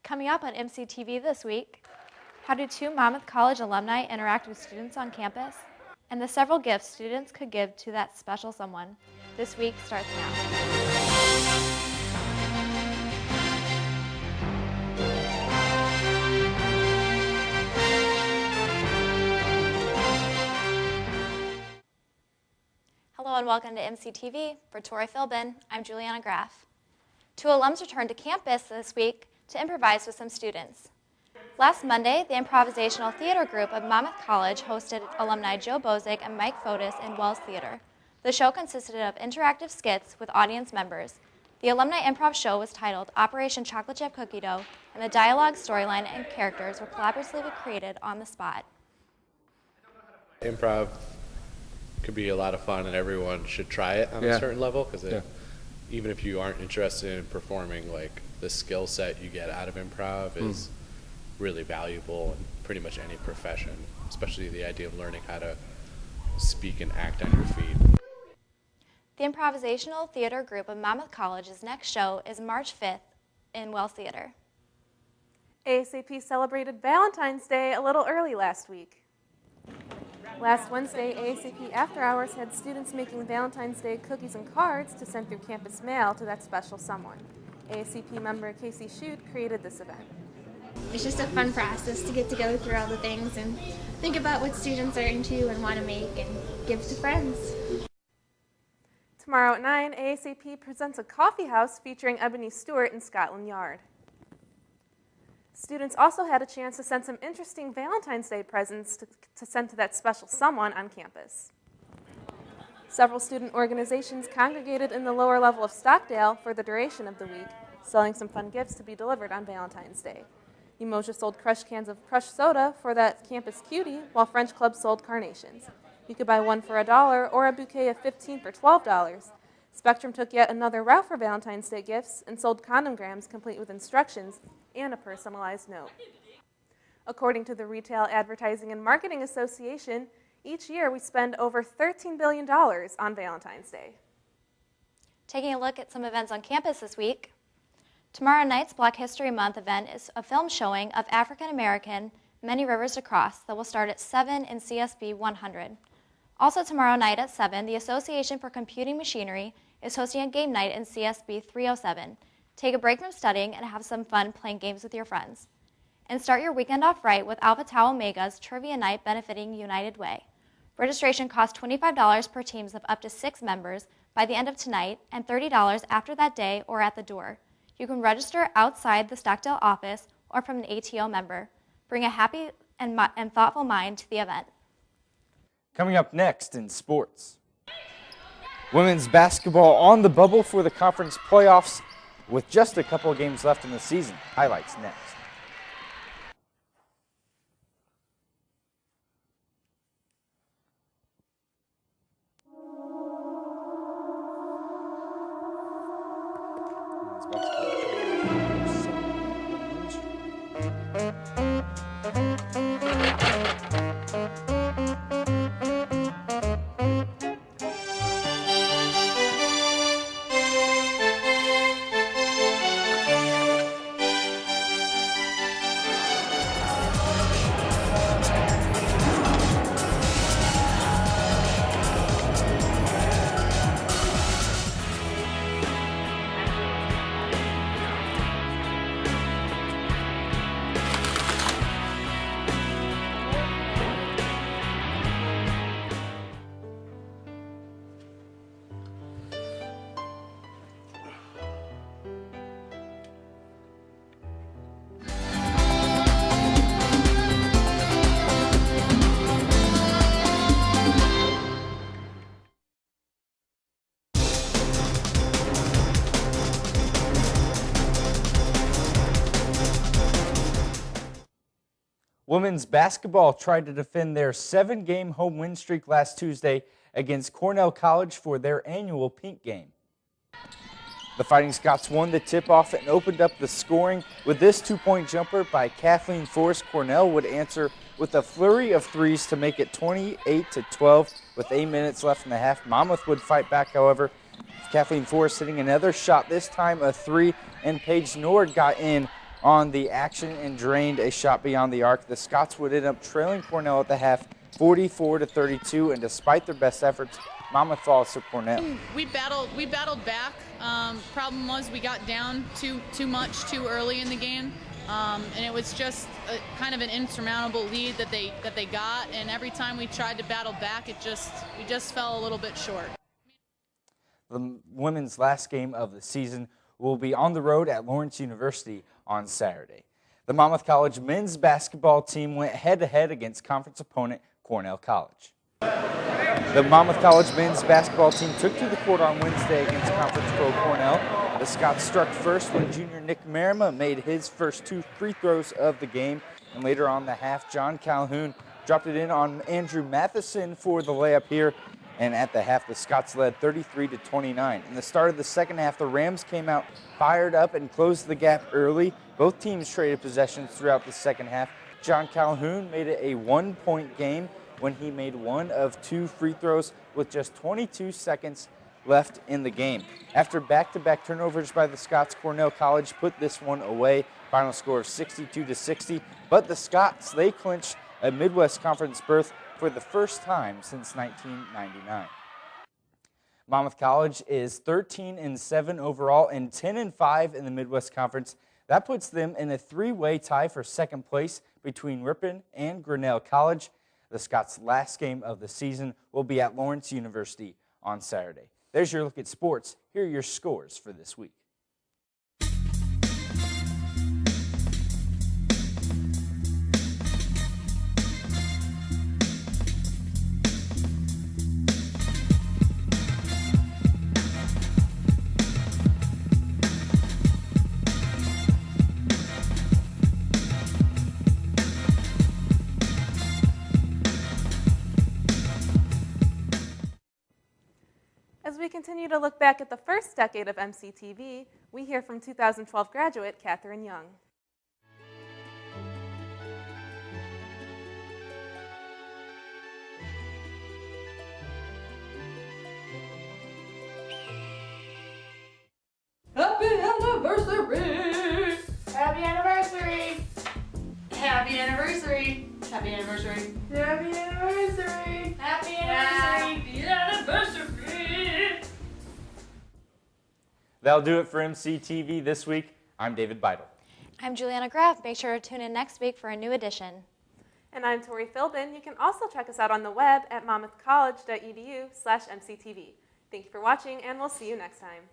Coming up on MCTV this week, how do two Monmouth College alumni interact with students on campus? And the several gifts students could give to that special someone. This week starts now. Hello and welcome to MCTV. For Tori Philbin, I'm Juliana Graff. Two alums returned to campus this week to improvise with some students. Last Monday, the improvisational theater group of Monmouth College hosted alumni Joe Bozick and Mike Fotis in Wells Theater. The show consisted of interactive skits with audience members. The alumni improv show was titled Operation Chocolate Chip Cookie Dough, and the dialogue, storyline, and characters were collaboratively created on the spot. Improv could be a lot of fun, and everyone should try it on a certain level, because even if you aren't interested in performing, like, the skill set you get out of improv is really valuable in pretty much any profession, especially the idea of learning how to speak and act on your feet. The improvisational theater group of Monmouth College's next show is March 5th in Wells Theater. ASAP celebrated Valentine's Day a little early last week. Last Wednesday, ASAP After Hours had students making Valentine's Day cookies and cards to send through campus mail to that special someone. ASAP member Casey Shute created this event. It's just a fun process to get to go through all the things and think about what students are into and want to make and give to friends. Tomorrow at 9, ASAP presents a coffee house featuring Ebony Stewart in Scotland Yard. Students also had a chance to send some interesting Valentine's Day presents to send to that special someone on campus. Several student organizations congregated in the lower level of Stockdale for the duration of the week, selling some fun gifts to be delivered on Valentine's Day. Umoja sold crushed cans of crushed soda for that campus cutie, while French Club sold carnations. You could buy one for $1 or a bouquet of 15 for $12. Spectrum took yet another route for Valentine's Day gifts and sold condom grams complete with instructions and a personalized note. According to the Retail Advertising and Marketing Association, each year we spend over $13 billion on Valentine's Day. Taking a look at some events on campus this week. Tomorrow night's Black History Month event is a film showing of African American Many Rivers to Cross that will start at 7 in CSB 100. Also tomorrow night at 7, the Association for Computing Machinery is hosting a game night in CSB 307. Take a break from studying and have some fun playing games with your friends. And start your weekend off right with Alpha Tau Omega's Trivia Night benefiting United Way. Registration costs $25 per teams of up to 6 members by the end of tonight and $30 after that day or at the door. You can register outside the Stockdale office or from an ATO member. Bring a happy and thoughtful mind to the event. Coming up next in sports. Women's basketball on the bubble for the conference playoffs with just a couple of games left in the season. Highlights next. Women's basketball tried to defend their 7-game home win streak last Tuesday against Cornell College for their annual Pink Game. The Fighting Scots won the tip-off and opened up the scoring with this 2-point jumper by Kathleen Forrest. Cornell would answer with a flurry of threes to make it 28-12 with 8 minutes left in the half. Monmouth would fight back, however. Kathleen Forrest hitting another shot, this time a three, and Paige Nord got in on the action and drained a shot beyond the arc. The Scots would end up trailing Cornell at the half 44-32, and despite their best efforts, Monmouth falls to Cornell. We battled back. Problem was we got down too much too early in the game, and it was just kind of an insurmountable lead that they got. And every time we tried to battle back, we just fell a little bit short. The women's last game of the season will be on the road at Lawrence University on Saturday. The Monmouth College men's basketball team went head-to-head against conference opponent Cornell College. The Monmouth College men's basketball team took to the court on Wednesday against conference foe Cornell. The Scots struck first when junior Nick Marima made his first 2 free throws of the game, and later on the half, John Calhoun dropped it in on Andrew Matheson for the layup here. And at the half, the Scots led 33-29. In the start of the second half, the Rams came out fired up and closed the gap early. Both teams traded possessions throughout the second half. John Calhoun made it a 1-point game when he made 1 of 2 free throws with just 22 seconds left in the game. After back-to-back turnovers by the Scots, Cornell College put this one away. Final score of 62-60. But the Scots, they clinched a Midwest Conference berth for the first time since 1999. Monmouth College is 13-7 overall and 10-5 in the Midwest Conference. That puts them in a 3-way tie for second place between Ripon and Grinnell College. The Scots' last game of the season will be at Lawrence University on Saturday. There's your look at sports. Here are your scores for this week. As we continue to look back at the first decade of MCTV, we hear from 2012 graduate Katherine Young. Happy anniversary! Happy anniversary! Happy anniversary! Happy anniversary! Happy anniversary! Happy anniversary! Happy anniversary! That'll do it for MCTV this week. I'm David Beidel. I'm Juliana Graff. Make sure to tune in next week for a new edition. And I'm Tori Philbin. You can also check us out on the web at monmouthcollege.edu/MCTV. Thank you for watching, and we'll see you next time.